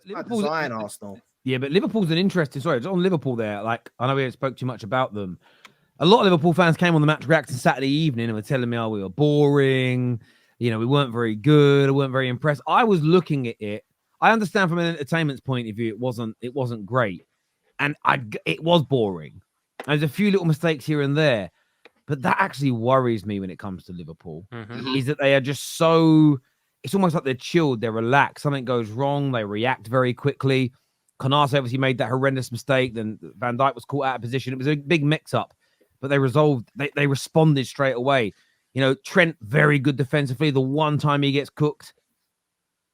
Liverpool's Arsenal. Yeah, but Liverpool's an interesting. Sorry, it's on Liverpool there. Like, I know we haven't spoke too much about them. A lot of Liverpool fans came on the match reaction Saturday evening and were telling me, "Oh, we were boring. You know, we weren't very good. I weren't very impressed." I was looking at it. I understand from an entertainment's point of view, it wasn't great, and it was boring. And there's a few little mistakes here and there, but that actually worries me when it comes to Liverpool. Is that they are just so. It's almost like they're chilled, they're relaxed. Something goes wrong, they react very quickly. Konate obviously made that horrendous mistake. Then Van Dijk was caught out of position. It was a big mix-up, but they resolved. They responded straight away. You know, Trent, very good defensively. The one time he gets cooked,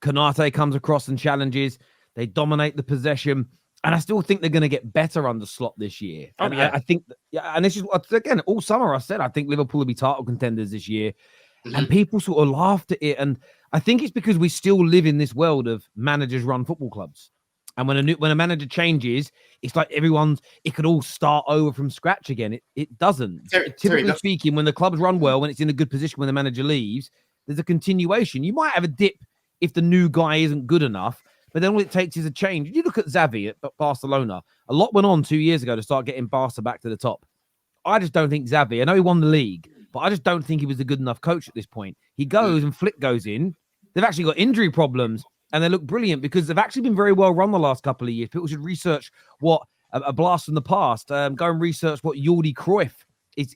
Konate comes across and challenges. They dominate the possession. And I still think they're going to get better under Slot this year. And I think, and this is, again, all summer I said, I think Liverpool will be title contenders this year. And people sort of laughed at it. And I think it's because we still live in this world of managers run football clubs. And when a manager changes, it's like it could all start over from scratch again. It doesn't. Typically speaking, when the clubs run well, when it's in a good position, when the manager leaves, there's a continuation. You might have a dip if the new guy isn't good enough, but then all it takes is a change. You look at Xavi at Barcelona. A lot went on 2 years ago to start getting Barca back to the top. I just don't think Xavi, I know he won the league, but I just don't think he was a good enough coach at this point. He goes and Flick goes in. They've actually got injury problems. And they look brilliant because they've actually been very well run the last couple of years. People should research what a blast from the past. Go and research what Jordi Cruyff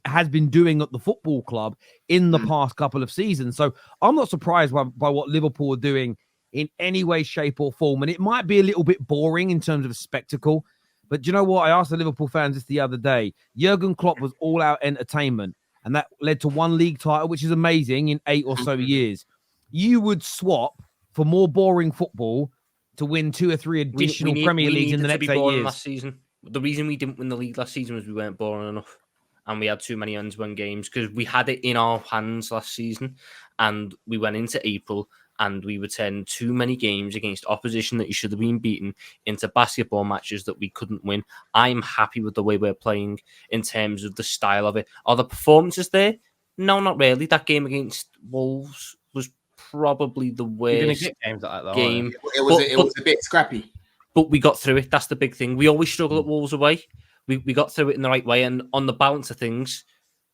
has been doing at the football club in the past couple of seasons. So I'm not surprised by what Liverpool are doing in any way, shape, or form. And it might be a little bit boring in terms of a spectacle. But do you know what? I asked the Liverpool fans this the other day. Jurgen Klopp was all-out entertainment. And that led to one league title, which is amazing, in 8 or so years. You would swap for more boring football to win 2 or 3 additional Premier Leagues in the next 8 years. Last season. The reason we didn't win the league last season was we weren't boring enough. And we had too many end-to-end games because we had it in our hands last season. And we went into April and we returned too many games against opposition that you should have been beaten into basketball matches that we couldn't win. I'm happy with the way we're playing in terms of the style of it. Are the performances there? No, not really. That game against Wolves was probably the worst games like that, game. It was a bit scrappy. But we got through it. That's the big thing. We always struggle at Wolves away. We got through it in the right way. And on the balance of things,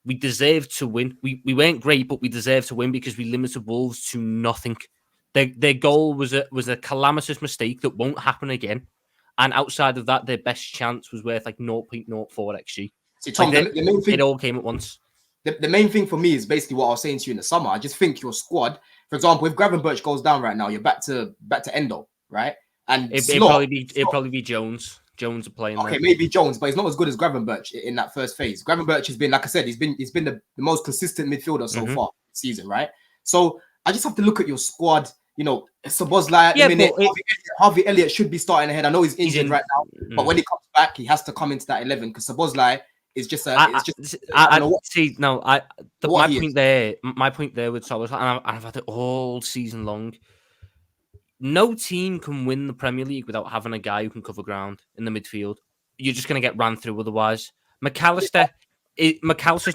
we deserved to win. We weren't great, but we deserved to win because we limited Wolves to nothing. Their goal was a calamitous mistake that won't happen again. And outside of that, their best chance was worth like 0.04 XG. See, Tom, like the main thing, it all came at once. The main thing for me is basically what I was saying to you in the summer. I just think your squad, for example, if Gravenberch goes down right now, you're back to Endo, right? And it'd probably be Jones. Jones are playing. Okay, there. maybe Jones, but he's not as good as Gravenberch in that first phase. Gravenberch has been, like I said, he's been the most consistent midfielder so far this season, right? So I just have to look at your squad. You know, Szoboszlai at the minute. Harvey Elliott should be starting ahead. I know he's injured right now, but when he comes back, he has to come into that 11 because Szoboszlai is just a. My point there with Szoboszlai, and I've had it all season long. No team can win the Premier League without having a guy who can cover ground in the midfield. You're just going to get ran through otherwise. McAllister's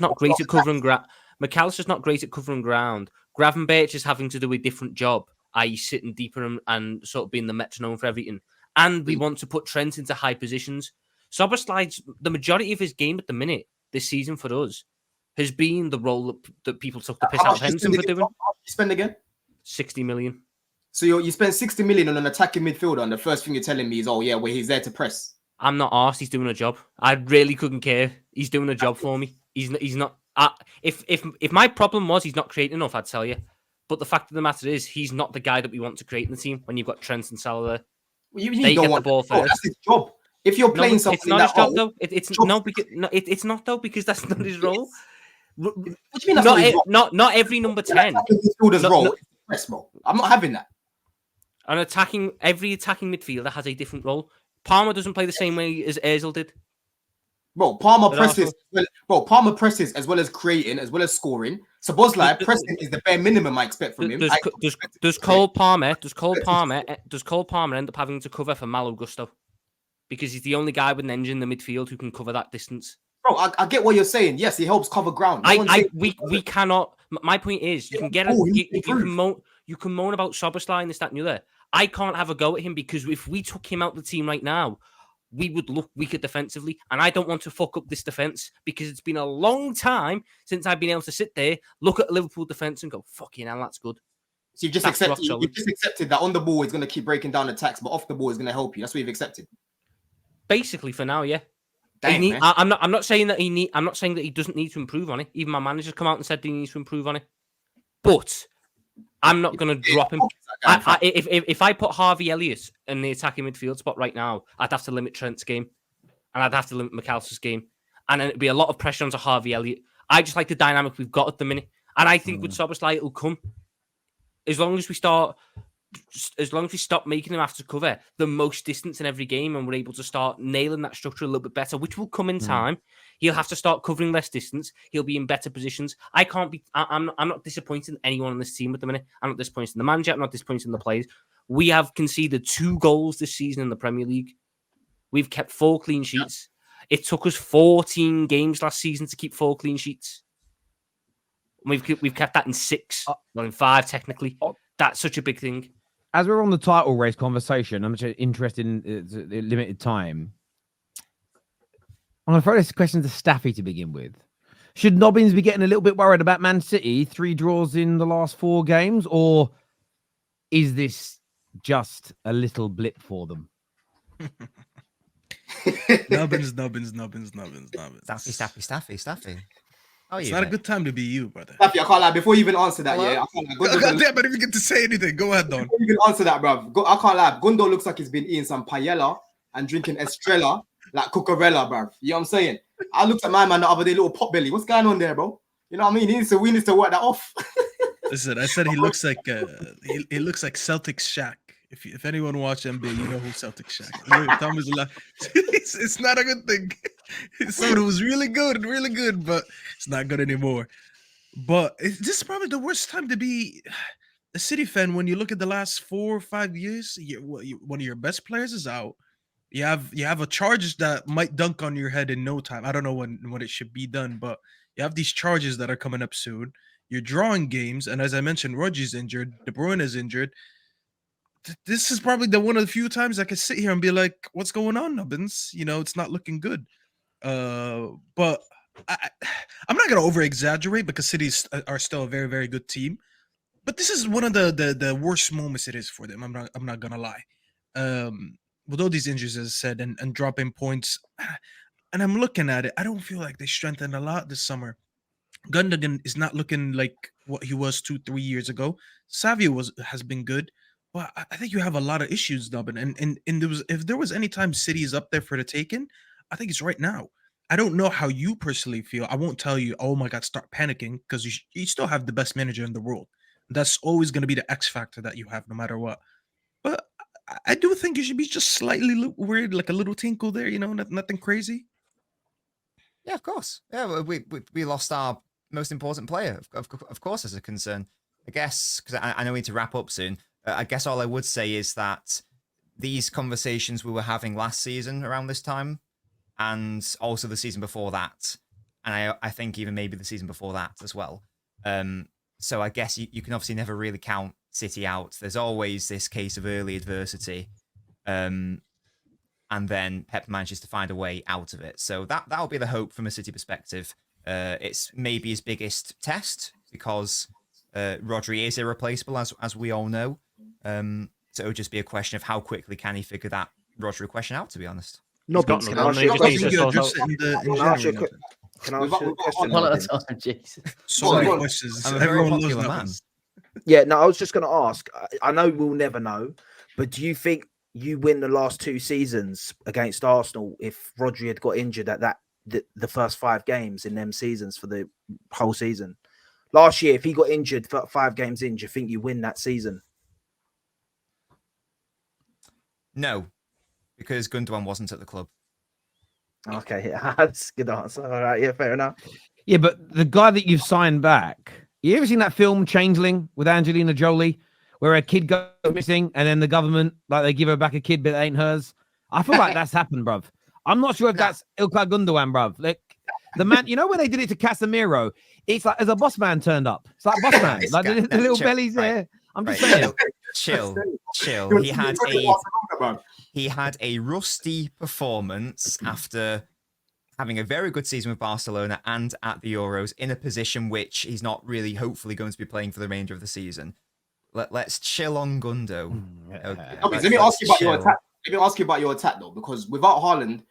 not great at covering ground. McAllister's not great at covering ground. Gravenberch is having to do a different job, i.e. sitting deeper and sort of being the metronome for everything. And we want to put Trent into high positions. Szoboszlai's, the majority of his game at the minute this season for us has been the role that people took the piss out of Henderson for doing. How much you spend again? 60 million. So you spend 60 million on an attacking midfielder, and the first thing you're telling me is, oh yeah, well he's there to press. I'm not arsed. He's doing a job. I really couldn't care. He's doing a job for me. He's not. If my problem was he's not creating enough, I'd tell you. But the fact of the matter is, he's not the guy that we want to create in the team. When you've got Trent and Salah there, well, they get the ball first. That's his job. If you're playing something, it's not his job though. It's not though because that's not his role. What do you mean? Not every number 10. Role. Press, bro. I'm not having that. Every attacking midfielder has a different role. Palmer doesn't play the same way as Ozil did. Bro, Palmer presses as well as creating, as well as scoring. Szoboszlai pressing is the bare minimum I expect from him. Does Cole Palmer end up having to cover for Malo Gusto? Because he's the only guy with an engine in the midfield who can cover that distance. Bro, I get what you're saying. Yes, he helps cover ground. We cannot. My point is, you can get you can moan about Szoboszlai and this, that, and the other. I can't have a go at him because if we took him out the team right now, we would look weaker defensively. And I don't want to fuck up this defense because it's been a long time since I've been able to sit there, look at Liverpool defense and go, fucking hell, that's good. So you've just accepted that on the ball is going to keep breaking down attacks, but off the ball is going to help you. That's what you've accepted. Basically, for now, yeah. Damn, I'm not saying that I'm not saying that he doesn't need to improve on it. Even my manager's come out and said that he needs to improve on it. But I'm not going to drop him. If I put Harvey Elliott in the attacking midfield spot right now, I'd have to limit Trent's game, and I'd have to limit McAllister's game, and then it'd be a lot of pressure onto Harvey Elliott. I just like the dynamic we've got at the minute, and I think with Szoboszlai it'll come as long as we stop making him have to cover the most distance in every game, and we're able to start nailing that structure a little bit better, which will come in time. He'll have to start covering less distance. He'll be in better positions. I'm not disappointed in anyone on this team at the minute. I'm not disappointed in the manager. I'm not disappointed in the players. We have conceded 2 goals this season in the Premier League. We've kept 4 clean sheets. It took us 14 games last season to keep 4 clean sheets. We've kept that in 6, well, in 5 technically. That's such a big thing. As we're on the title race conversation, I'm just interested in the limited time. I'm going to throw this question to Staffy to begin with. Should Nobbins be getting a little bit worried about Man City, 3 draws in the last 4 games, or is this just a little blip for them? Nubbins. Staffy. Oh, it's not a good time to be you, brother. Staffy, I can't lie. Before you even answer that, I can't lie. God damn, I didn't even get to say anything. Go ahead, Don. Before you even answer that, bro. I can't lie. Gundo looks like he's been eating some paella and drinking Estrella like Cucurella, bro. You know what I'm saying? I looked at my man the other day, little pot belly. What's going on there, bro? You know what I mean? We need to work that off. Listen, I said he looks like he looks like Celtics Shaq. If anyone watched NBA, you know who Celtics Shaq. It's not a good thing. It's someone who was really good, but it's not good anymore. But this is probably the worst time to be a City fan when you look at the last 4 or 5 years. One of your best players is out. You have a charge that might dunk on your head in no time. I don't know when it should be done, but you have these charges that are coming up soon. You're drawing games, and as I mentioned, Rodri's injured, De Bruyne is injured. This is probably one of the few times I can sit here and be like, "What's going on, Nubbins? You know, it's not looking good." But I'm not gonna over exaggerate because City are still a very, very good team. But this is one of the worst moments it is for them. I'm not gonna lie. With all these injuries, as I said, and dropping points, and I'm looking at it, I don't feel like they strengthened a lot this summer. Gundogan is not looking like what he was 2-3 years ago. Savio has been good. Well, I think you have a lot of issues, Dublin, and if there was any time City is up there for the taking, I think it's right now. I don't know how you personally feel. I won't tell you, oh my God, start panicking, because you still have the best manager in the world. That's always going to be the X factor that you have, no matter what. But I do think you should be just slightly weird, like a little tinkle there, you know, nothing crazy. Yeah, of course. Yeah, we lost our most important player, of course, as a concern. I guess, because I know we need to wrap up soon. I guess all I would say is that these conversations we were having last season around this time, and also the season before that, and I think even maybe the season before that as well. So I guess you can obviously never really count City out. There's always this case of early adversity, and then Pep manages to find a way out of it. So that'll be the hope from a City perspective. It's maybe his biggest test because Rodri is irreplaceable, as we all know. So it would just be a question of how quickly can he figure that Rodri question out, to be honest. Can I ask you a question? So many questions. I'm a very popular man. Yeah, no, I was just going to ask. I know we'll never know, but do you think you win the last 2 seasons against Arsenal if Rodri had got injured at the first 5 games in them seasons for the whole season? Last year, if he got injured 5 games in, do you think you win that season? No, because Gundogan wasn't at the club. Okay, yeah, that's a good answer. All right, yeah, fair enough. Yeah, but the guy that you've signed back, you ever seen that film Changeling with Angelina Jolie, where a kid goes missing and then the government, like, they give her back a kid, but it ain't hers? I feel like that's happened, bruv. I'm not sure if that's Ilkay Gundogan, bruv. Like, the man, you know, when they did it to Casemiro, it's like as a boss man turned up. It's like boss man, like the little bellies there. I'm just Right, saying. chill. He had a rusty performance after having a very good season with Barcelona and at the Euros in a position which he's not really hopefully going to be playing for the remainder of the season. Let's chill on Gundo. Let me ask you about your attack. Let me ask you about your attack though, because without Haaland,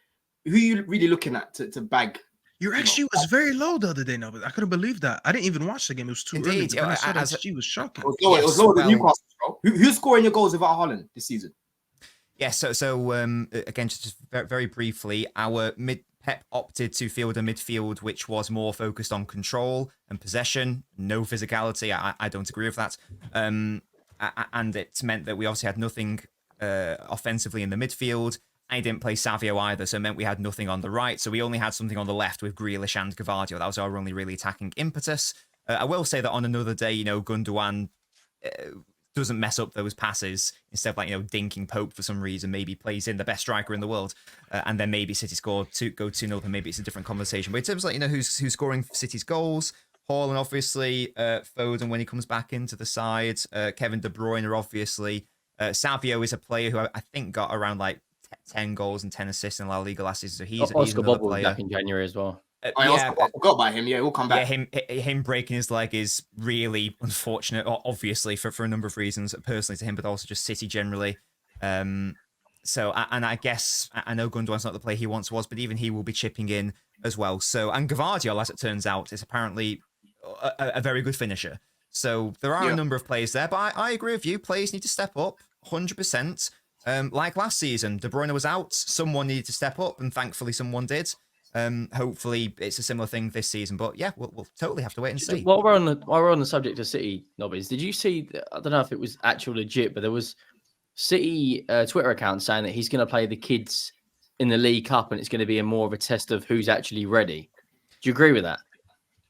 who are you really looking at to bag? Your XG was very low the other day, now, but I couldn't believe that. I didn't even watch the game; it was too early. But then I saw that XG was shocking. It was lower than Newcastle, bro. Who's scoring your goals without Haaland this season? Yeah, so again, just very, very briefly, Pep opted to field a midfield which was more focused on control and possession, no physicality. I don't agree with that. And it meant that we obviously had nothing offensively in the midfield. And he didn't play Savio either, so it meant we had nothing on the right. So we only had something on the left with Grealish and Gvardiol. That was our only really attacking impetus. I will say that on another day, Gundogan doesn't mess up those passes instead of dinking Pope for some reason. Maybe plays in the best striker in the world, and then maybe City go 2-0, and maybe it's a different conversation. But in terms of who's scoring City's goals, Haaland obviously, Foden when he comes back into the side, Kevin De Bruyne obviously. Savio is a player who I think got around 10 goals and 10 assists in La Liga last season. So he's another player. Back in January as well. I forgot about him. Yeah, he'll come back. Yeah, him breaking his leg is really unfortunate, obviously, for a number of reasons, personally to him, but also just City generally. So, and I guess, I know Gundogan's not the player he once was, but even he will be chipping in as well. So, and Gvardiol, as it turns out, is apparently a very good finisher. So there are a number of players there, but I agree with you. Players need to step up, 100%. Like last season, De Bruyne was out. Someone needed to step up, and thankfully someone did. Hopefully it's a similar thing this season, but yeah, we'll totally have to wait and see. While we're on the subject of City, Nobbies, did you see? I don't know if it was actual legit, but there was City Twitter account saying that he's going to play the kids in the League Cup, and it's going to be more of a test of who's actually ready. Do you agree with that?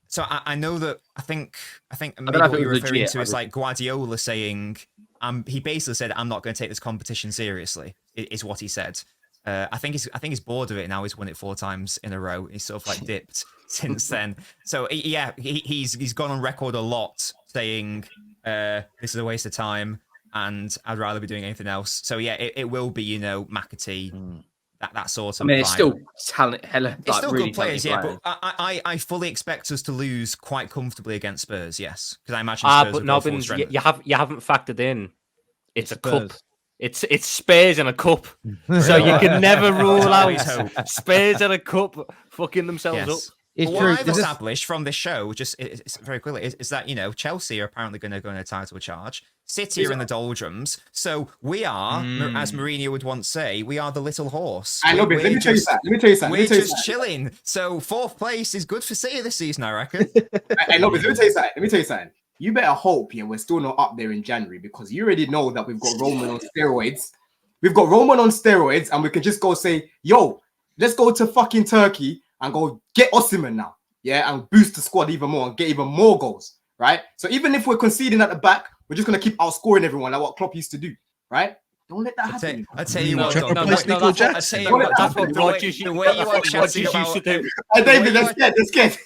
So I know that I think maybe what you're referring to is Guardiola saying. He basically said, "I'm not going to take this competition seriously." Is what he said. I think he's bored of it now. He's won it 4 times in a row. He's sort of dipped since then. So yeah, he's gone on record a lot saying this is a waste of time and I'd rather be doing anything else. So yeah, it will be McAtee, that sort of. I mean, it's still talent. It's still really good players, yeah. But I fully expect us to lose quite comfortably against Spurs. Yes, because I imagine Spurs. But Nobbins, you haven't factored in. It's a cup. It's Spurs in a cup, so you can never rule out Spurs in a cup fucking themselves up. It's true. What I've established from this show, it's very quickly, is that Chelsea are apparently going to go in a title charge. City are in the doldrums, so we are, as Mourinho would once say, we are the little horse. I know, but let me tell you something. We're just chilling. So 4th place is good for City this season, I reckon. I know, but let me tell you something. You better hope we're still not up there in January, because you already know that we've got Roman on steroids. We've got Roman on steroids, and we can just go say, yo, let's go to fucking Turkey and go get Osimhen now. Yeah, and boost the squad even more and get even more goals, right? So even if we're conceding at the back, we're just going to keep outscoring everyone like what Klopp used to do, right? Don't let that happen. I tell you what, that's what Rodgers used to do. David, they're scared.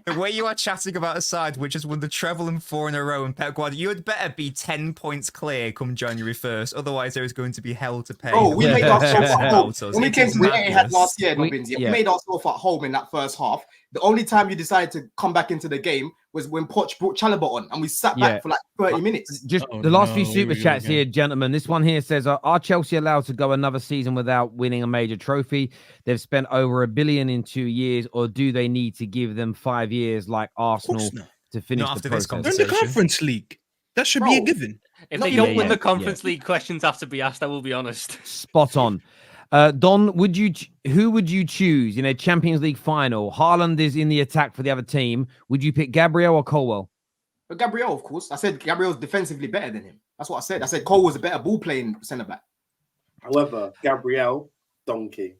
The way you are chatting about a side which has won the treble and 4 in a row, and Pep Guardiola, you'd better be 10 points clear come January 1st. Otherwise, there is going to be hell to pay. Oh, we made ourselves at home. When we came to the Etihad last year, we made ourselves at home in that first half. The only time you decided to come back into the game was when Poch brought Chalobah on, and we sat back for 30 minutes. Just the last few super chats here, gentlemen. This one here says, are Chelsea allowed to go another season without winning a major trophy? They've spent over $1 billion in 2 years, or do they need to give them 5 years like Arsenal to finish the process? They're in the Conference League. That should be a given. If they don't win the Conference League, questions have to be asked. I will be honest. Spot on. Don, who would you choose in a Champions League final? Haaland is in the attack for the other team. Would you pick Gabriel or Colwell? But Gabriel, of course. I said Gabriel's defensively better than him. That's what I said. I said Cole was a better ball playing centre back. However, Gabriel, donkey.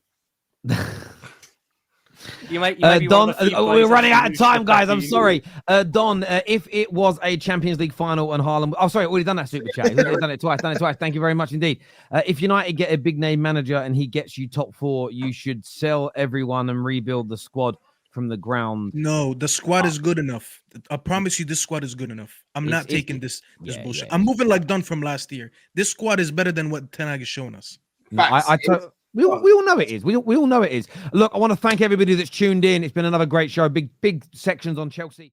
You might Don, we're running out of time, guys. I'm sorry. Don, if it was a Champions League final and Haaland... Oh, sorry, already done that super chat. He's already done it twice. Thank you very much indeed. If United get a big name manager and he gets you top 4, you should sell everyone and rebuild the squad from the ground. No, the squad is good enough. I promise you, this squad is good enough. I'm not taking this bullshit. I'm moving like Dunn from last year. This squad is better than what Ten Hag is showing us. No, we all know it is. We all know it is. Look, I want to thank everybody that's tuned in. It's been another great show. Big sections on Chelsea.